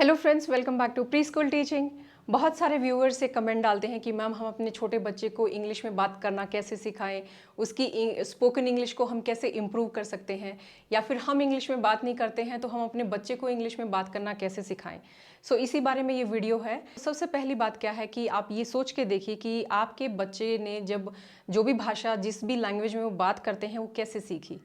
Hello friends, welcome back to pre school teaching. बहुत सारे viewers से कमेंट डालते हैं कि मैम हम अपने छोटे बच्चे को इंग्लिश में बात करना कैसे सिखाएं, उसकी स्पोकन इंग्लिश को हम कैसे इम्प्रूव कर सकते हैं, या फिर हम इंग्लिश में बात नहीं करते हैं तो हम अपने बच्चे को इंग्लिश में बात करना कैसे सिखाएं। सो इसी बारे में ये वीडियो है। सबसे पहली बात क्या है कि आप ये सोच के देखिए कि आपके बच्चे ने जब जो भी भाषा जिस भी लैंग्वेज में वो बात करते हैं वो कैसे सीखी।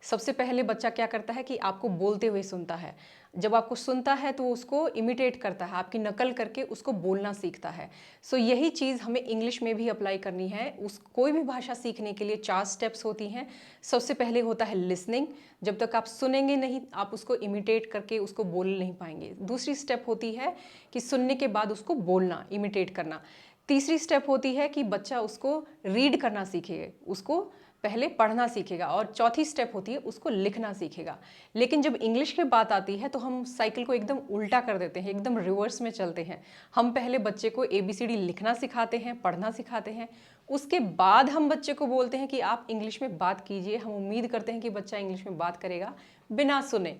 सबसे पहले बच्चा क्या करता है कि आपको बोलते हुए सुनता है। जब आपको सुनता है तो उसको इमिटेट करता है, आपकी नकल करके उसको बोलना सीखता है। सो यही चीज़ हमें इंग्लिश में भी अप्लाई करनी है। उस कोई भी भाषा सीखने के लिए 4 स्टेप्स होती हैं। सबसे पहले होता है लिसनिंग। जब तक आप सुनेंगे नहीं, आप उसको इमिटेट करके उसको बोल नहीं पाएंगे। दूसरी स्टेप होती है कि सुनने के बाद उसको बोलना, इमिटेट करना। तीसरी स्टेप होती है कि बच्चा उसको रीड करना सीखेगा, उसको पहले पढ़ना सीखेगा। और चौथी स्टेप होती है उसको लिखना सीखेगा। लेकिन जब इंग्लिश की बात आती है तो हम साइकिल को एकदम उल्टा कर देते हैं, एकदम रिवर्स में चलते हैं। हम पहले बच्चे को ABCD लिखना सिखाते हैं, पढ़ना सिखाते हैं। उसके बाद हम बच्चे को बोलते हैं कि आप इंग्लिश में बात कीजिए। हम उम्मीद करते हैं कि बच्चा इंग्लिश में बात करेगा बिना सुने।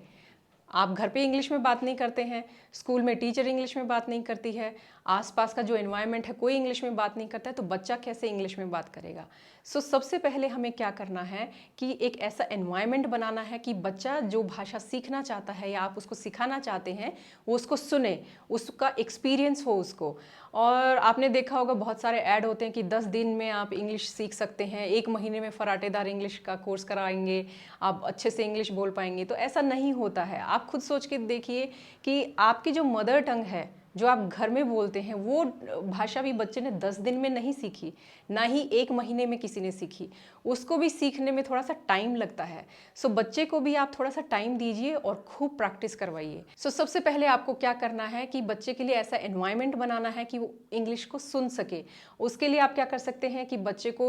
आप घर पे इंग्लिश में बात नहीं करते हैं, स्कूल में टीचर इंग्लिश में बात नहीं करती है, आसपास का जो एनवायरनमेंट है कोई इंग्लिश में बात नहीं करता है, तो बच्चा कैसे इंग्लिश में बात करेगा। सबसे पहले हमें क्या करना है कि एक ऐसा एनवायरनमेंट बनाना है कि बच्चा जो भाषा सीखना चाहता है या आप उसको सिखाना चाहते हैं वो उसको सुने, उसका एक्सपीरियंस हो उसको। और आपने देखा होगा बहुत सारे ऐड होते हैं कि 10 दिन में आप इंग्लिश सीख सकते हैं, 1 महीने में फराटेदार इंग्लिश का कोर्स कराएंगे, आप अच्छे से इंग्लिश बोल पाएंगे। तो ऐसा नहीं होता है। आप खुद सोच के देखिए कि आपकी जो मदर टंग है, जो आप घर में बोलते हैं, वो भाषा भी बच्चे ने 10 दिन में नहीं सीखी, ना ही 1 महीने में किसी ने सीखी। उसको भी सीखने में थोड़ा सा टाइम लगता है। बच्चे को भी आप थोड़ा सा टाइम दीजिए और खूब प्रैक्टिस करवाइए। सबसे पहले आपको क्या करना है कि बच्चे के लिए ऐसा एनवायरनमेंट बनाना है कि वो इंग्लिश को सुन सके। उसके लिए आप क्या कर सकते हैं कि बच्चे को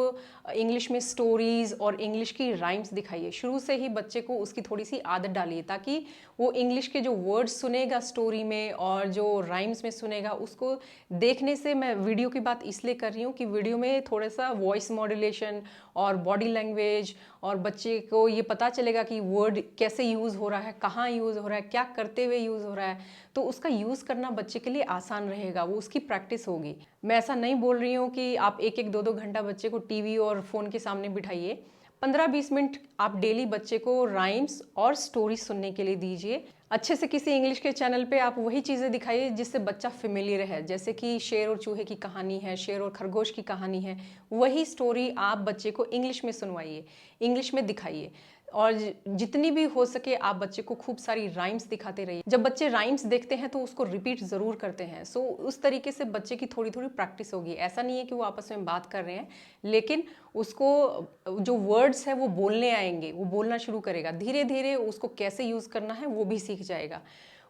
इंग्लिश में स्टोरीज और इंग्लिश की राइम्स दिखाइए। शुरू से ही बच्चे को उसकी थोड़ी सी आदत डालिए ताकि वो इंग्लिश के जो वर्ड्स सुनेगा स्टोरी में और जो राइम्स में सुनेगा, उसको देखने से, मैं वीडियो की बात इसलिए कर रही हूँ कि वीडियो में थोड़ा सा वॉइस मॉड्यूलेशन और बॉडी लैंग्वेज, और बच्चे को ये पता चलेगा कि वर्ड कैसे यूज़ हो रहा है, कहाँ यूज़ हो रहा है, क्या करते हुए यूज़ हो रहा है। तो उसका यूज़ करना बच्चे के लिए आसान रहेगा, वो उसकी प्रैक्टिस होगी। मैं ऐसा नहीं बोल रही हूँ कि आप 1-1, 2-2 घंटा बच्चे को टीवी और फ़ोन के सामने बिठाइए। 15-20 मिनट आप डेली बच्चे को राइम्स और स्टोरी सुनने के लिए दीजिए। अच्छे से किसी इंग्लिश के चैनल पे आप वही चीज़ें दिखाइए जिससे बच्चा फेमिलियर है। जैसे कि शेर और चूहे की कहानी है, शेर और खरगोश की कहानी है, वही स्टोरी आप बच्चे को इंग्लिश में सुनवाइए, इंग्लिश में दिखाइए। और जितनी भी हो सके आप बच्चे को खूब सारी राइम्स दिखाते रहिए। जब बच्चे राइम्स देखते हैं तो उसको रिपीट ज़रूर करते हैं। उस तरीके से बच्चे की थोड़ी थोड़ी प्रैक्टिस होगी। ऐसा नहीं है कि वो आपस में बात कर रहे हैं, लेकिन उसको जो वर्ड्स है वो बोलने आएंगे, वो बोलना शुरू करेगा। धीरे धीरे उसको कैसे यूज़ करना है वो भी सीख जाएगा।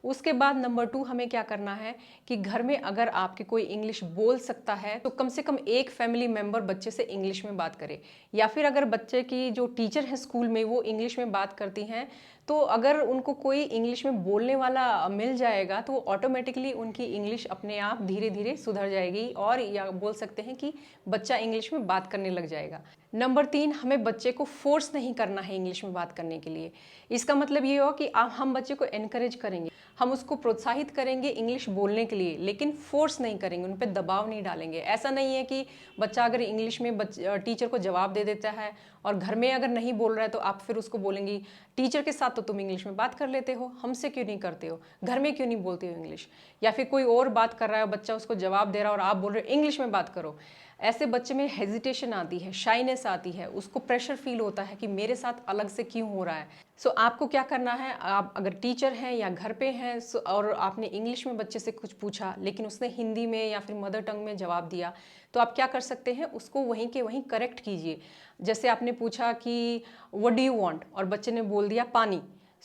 उसके बाद नंबर 2 हमें क्या करना है कि घर में अगर आपके कोई इंग्लिश बोल सकता है तो कम से कम एक फैमिली मेंबर बच्चे से इंग्लिश में बात करे। या फिर अगर बच्चे की जो टीचर है स्कूल में वो इंग्लिश में बात करती हैं, तो अगर उनको कोई इंग्लिश में बोलने वाला मिल जाएगा तो ऑटोमेटिकली उनकी इंग्लिश अपने आप धीरे धीरे सुधर जाएगी, और या बोल सकते हैं कि बच्चा इंग्लिश में बात करने लग जाएगा। नंबर 3, हमें बच्चे को फोर्स नहीं करना है इंग्लिश में बात करने के लिए। इसका मतलब ये हो कि हम बच्चे को एनकरेज करेंगे, हम उसको प्रोत्साहित करेंगे इंग्लिश बोलने के लिए, लेकिन फोर्स नहीं करेंगे, उन पर दबाव नहीं डालेंगे। ऐसा नहीं है कि बच्चा अगर इंग्लिश में टीचर को जवाब दे देता है और घर में अगर नहीं बोल रहा है तो आप फिर उसको बोलेंगी टीचर के साथ तो तुम इंग्लिश में बात कर लेते हो, हमसे क्यों नहीं करते हो, घर में क्यों नहीं बोलते हो इंग्लिश। या फिर कोई और बात कर रहा है, बच्चा उसको जवाब दे रहा है और आप बोल रहे हो इंग्लिश में बात करो। ऐसे बच्चे में हेजिटेशन आती है, शाइनेस आती है, उसको प्रेशर फील होता है कि मेरे साथ अलग से क्यों हो रहा है। आपको क्या करना है, आप अगर टीचर हैं या घर पे हैं और आपने इंग्लिश में बच्चे से कुछ पूछा लेकिन उसने हिंदी में या फिर मदर टंग में जवाब दिया, तो आप क्या कर सकते हैं, उसको वहीं के वहीं करेक्ट कीजिए। जैसे आपने पूछा कि व्हाट डू यू वांट और बच्चे ने बोल दिया पानी।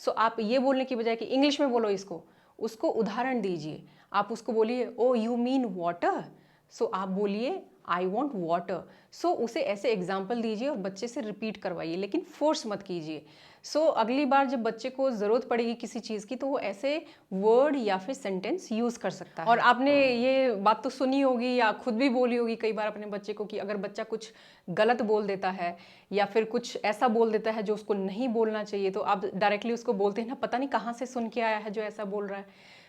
आप ये बोलने की बजाय कि इंग्लिश में बोलो इसको, उसको उदाहरण दीजिए। आप उसको बोलिए ओ यू मीन वाटर, आप बोलिए आई वॉन्ट वाटर। उसे ऐसे एग्जाम्पल दीजिए और बच्चे से रिपीट करवाइए, लेकिन फोर्स मत कीजिए। अगली बार जब बच्चे को ज़रूरत पड़ेगी किसी चीज़ की तो वो ऐसे वर्ड या फिर सेंटेंस यूज़ कर सकता है। और आपने ये बात तो सुनी होगी या खुद भी बोली होगी कई बार अपने बच्चे को कि अगर बच्चा कुछ गलत बोल देता है या फिर कुछ ऐसा बोल देता है जो उसको नहीं बोलना चाहिए, तो आप डायरेक्टली उसको बोलते हैं ना, पता नहीं कहाँ से सुन के आया है जो ऐसा बोल रहा है।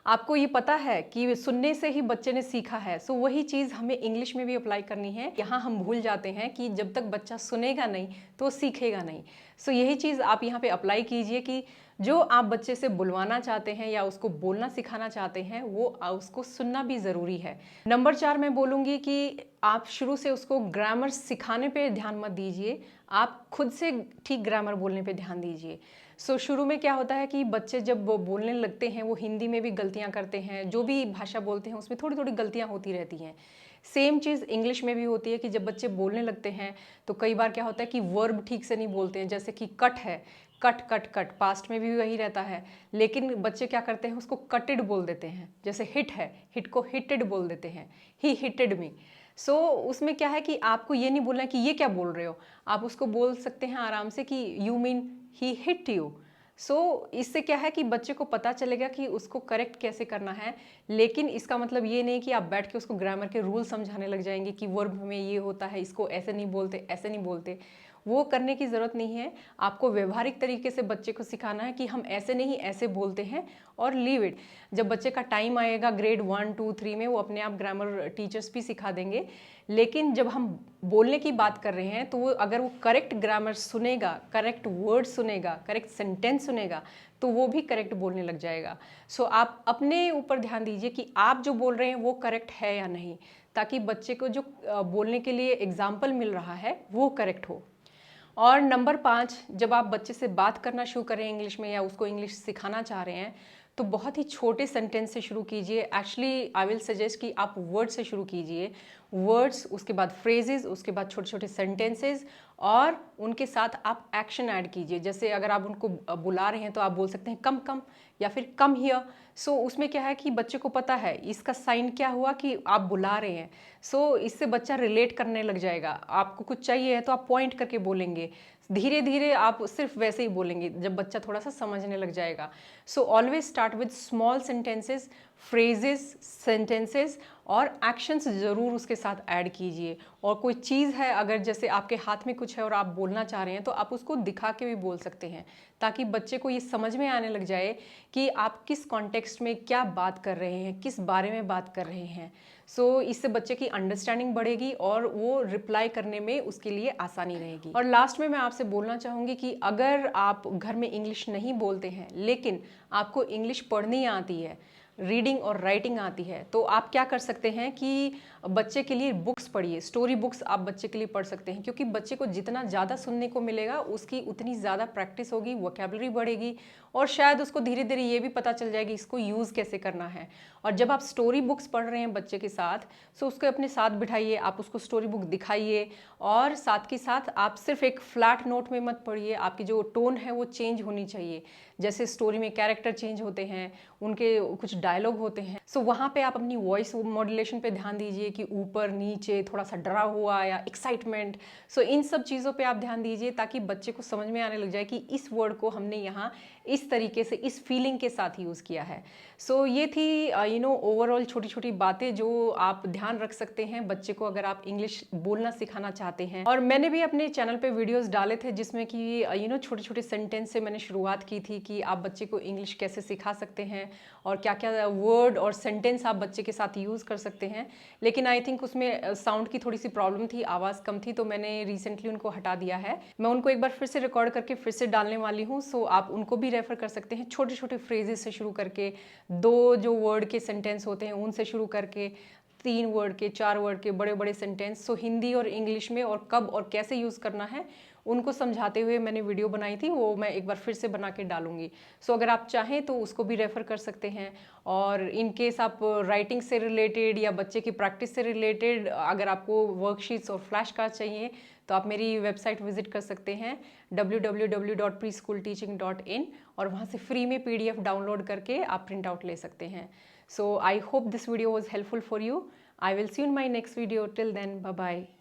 आपको ये पता है कि सुनने से ही बच्चे ने सीखा है, वही चीज़ हमें इंग्लिश में भी अप्लाई करनी है। यहाँ हम भूल जाते हैं कि जब तक बच्चा सुनेगा नहीं तो सीखेगा नहीं। यही चीज़ आप यहाँ पे अप्लाई कीजिए कि जो आप बच्चे से बुलवाना चाहते हैं या उसको बोलना सिखाना चाहते हैं वो उसको सुनना भी ज़रूरी है। नंबर 4 मैं बोलूँगी कि आप शुरू से उसको ग्रामर सिखाने पे ध्यान मत दीजिए, आप खुद से ठीक ग्रामर बोलने पे ध्यान दीजिए। शुरू में क्या होता है कि बच्चे जब वो बोलने लगते हैं वो हिंदी में भी गलतियां करते हैं, जो भी भाषा बोलते हैं उसमें थोड़ी थोड़ी गलतियां होती रहती हैं। सेम चीज़ इंग्लिश में भी होती है कि जब बच्चे बोलने लगते हैं तो कई बार क्या होता है कि वर्ब ठीक से नहीं बोलते हैं, जैसे कि कट है, कट कट कट, पास्ट में भी वही रहता है, लेकिन बच्चे क्या करते हैं उसको कटेड बोल देते हैं। जैसे हिट है, हिट को हिटेड बोल देते हैं, ही हिटेड मी। उसमें क्या है कि आपको ये नहीं बोलना है कि ये क्या बोल रहे हो, आप उसको बोल सकते हैं आराम से कि you mean he hit you. इससे क्या है कि बच्चे को पता चलेगा कि उसको करेक्ट कैसे करना है। लेकिन इसका मतलब ये नहीं कि आप बैठ के उसको ग्रामर के रूल समझाने लग जाएंगे कि वर्ब में ये होता है, इसको ऐसे नहीं बोलते, ऐसे नहीं बोलते। वो करने की ज़रूरत नहीं है। आपको व्यवहारिक तरीके से बच्चे को सिखाना है कि हम ऐसे नहीं ऐसे बोलते हैं, और लीव इट। जब बच्चे का टाइम आएगा ग्रेड 1, 2, 3 में, वो अपने आप ग्रामर टीचर्स भी सिखा देंगे। लेकिन जब हम बोलने की बात कर रहे हैं तो वो अगर वो करेक्ट ग्रामर सुनेगा, करेक्ट वर्ड सुनेगा, करेक्ट सेंटेंस सुनेगा, तो वो भी करेक्ट बोलने लग जाएगा। आप अपने ऊपर ध्यान दीजिए कि आप जो बोल रहे हैं वो करेक्ट है या नहीं, ताकि बच्चे को जो बोलने के लिए एग्जाम्पल मिल रहा है वो करेक्ट हो। और नंबर 5, जब आप बच्चे से बात करना शुरू करें इंग्लिश में या उसको इंग्लिश सिखाना चाह रहे हैं तो बहुत ही छोटे सेंटेंस से शुरू कीजिए। एक्चुअली आई विल सजेस्ट कि आप वर्ड से शुरू कीजिए, वर्ड्स, उसके बाद फ्रेजेस, उसके बाद छोटे छोटे सेंटेंसेस, और उनके साथ आप एक्शन ऐड कीजिए। जैसे अगर आप उनको बुला रहे हैं तो आप बोल सकते हैं कम कम, या फिर कम हियर। उसमें क्या है कि बच्चे को पता है इसका साइन क्या हुआ कि आप बुला रहे हैं। इससे बच्चा रिलेट करने लग जाएगा। आपको कुछ चाहिए है तो आप पॉइंट करके बोलेंगे, धीरे धीरे आप सिर्फ वैसे ही बोलेंगे जब बच्चा थोड़ा सा समझने लग जाएगा। Always start with small sentences, phrases, sentences, और एक्शंस ज़रूर उसके साथ ऐड कीजिए। और कोई चीज़ है, अगर जैसे आपके हाथ में कुछ है और आप बोलना चाह रहे हैं तो आप उसको दिखा के भी बोल सकते हैं, ताकि बच्चे को ये समझ में आने लग जाए कि आप किस कॉन्टेक्स्ट में क्या बात कर रहे हैं, किस बारे में बात कर रहे हैं। इससे बच्चे की अंडरस्टैंडिंग बढ़ेगी और वो रिप्लाई करने में उसके लिए आसानी रहेगी। और लास्ट में मैं आपसे बोलना चाहूँगी कि अगर आप घर में इंग्लिश नहीं बोलते हैं लेकिन आपको इंग्लिश पढ़नी आती है, रीडिंग और राइटिंग आती है, तो आप क्या कर सकते हैं कि बच्चे के लिए बुक्स पढ़िए। स्टोरी बुक्स आप बच्चे के लिए पढ़ सकते हैं, क्योंकि बच्चे को जितना ज़्यादा सुनने को मिलेगा उसकी उतनी ज़्यादा प्रैक्टिस होगी, वोकैबुलरी बढ़ेगी, और शायद उसको धीरे धीरे ये भी पता चल जाएगी इसको यूज़ कैसे करना है। और जब आप स्टोरी बुक्स पढ़ रहे हैं बच्चे के साथ, उसको अपने साथ बिठाइए, आप उसको स्टोरी बुक दिखाइए, और साथ के साथ आप सिर्फ एक फ्लैट नोट में मत पढ़िए, आपकी जो टोन है वो चेंज होनी चाहिए। जैसे स्टोरी में कैरेक्टर चेंज होते हैं, उनके कुछ डायलॉग होते हैं, वहाँ पे आप अपनी वॉइस मॉड्यूलेशन पे ध्यान दीजिए कि ऊपर नीचे, थोड़ा सा डरा हुआ या एक्साइटमेंट। इन सब चीज़ों पे आप ध्यान दीजिए, ताकि बच्चे को समझ में आने लग जाए कि इस वर्ड को हमने यहाँ इस तरीके से, इस फीलिंग के साथ यूज़ किया है। ये थी ओवरऑल छोटी छोटी बातें जो आप ध्यान रख सकते हैं बच्चे को अगर आप इंग्लिश बोलना सिखाना चाहते हैं। और मैंने भी अपने चैनल पे वीडियोस डाले थे जिसमें कि छोटे छोटे सेंटेंस से मैंने शुरुआत की थी कि आप बच्चे को इंग्लिश कैसे सिखा सकते हैं और क्या क्या वर्ड और सेंटेंस आप बच्चे के साथ यूज़ कर सकते हैं। लेकिन आई थिंक उसमें साउंड की थोड़ी सी प्रॉब्लम थी, आवाज़ कम थी, तो मैंने रिसेंटली उनको हटा दिया है। मैं उनको एक बार फिर से रिकॉर्ड करके फिर से डालने वाली हूँ, आप उनको भी रेफर कर सकते हैं। छोटे छोटे फ्रेजेस से शुरू करके, 2 जो वर्ड के सेंटेंस होते हैं उनसे शुरू करके, 3 वर्ड के, 4 वर्ड के बड़े बड़े सेंटेंस, हिंदी और इंग्लिश में और कब और कैसे यूज़ करना है उनको समझाते हुए मैंने वीडियो बनाई थी, वो मैं एक बार फिर से बना के डालूंगी। अगर आप चाहें तो उसको भी रेफ़र कर सकते हैं। और इन केस आप राइटिंग से रिलेटेड या बच्चे की प्रैक्टिस से रिलेटेड अगर आपको वर्कशीट्स और फ्लैश कार्ड चाहिए तो आप मेरी वेबसाइट विजिट कर सकते हैं www.preschoolteaching.in, और वहाँ से फ्री में PDF डाउनलोड करके आप प्रिंट आउट ले सकते हैं। I hope this video was helpful for you. I will see you in my next video. Till then, bye bye.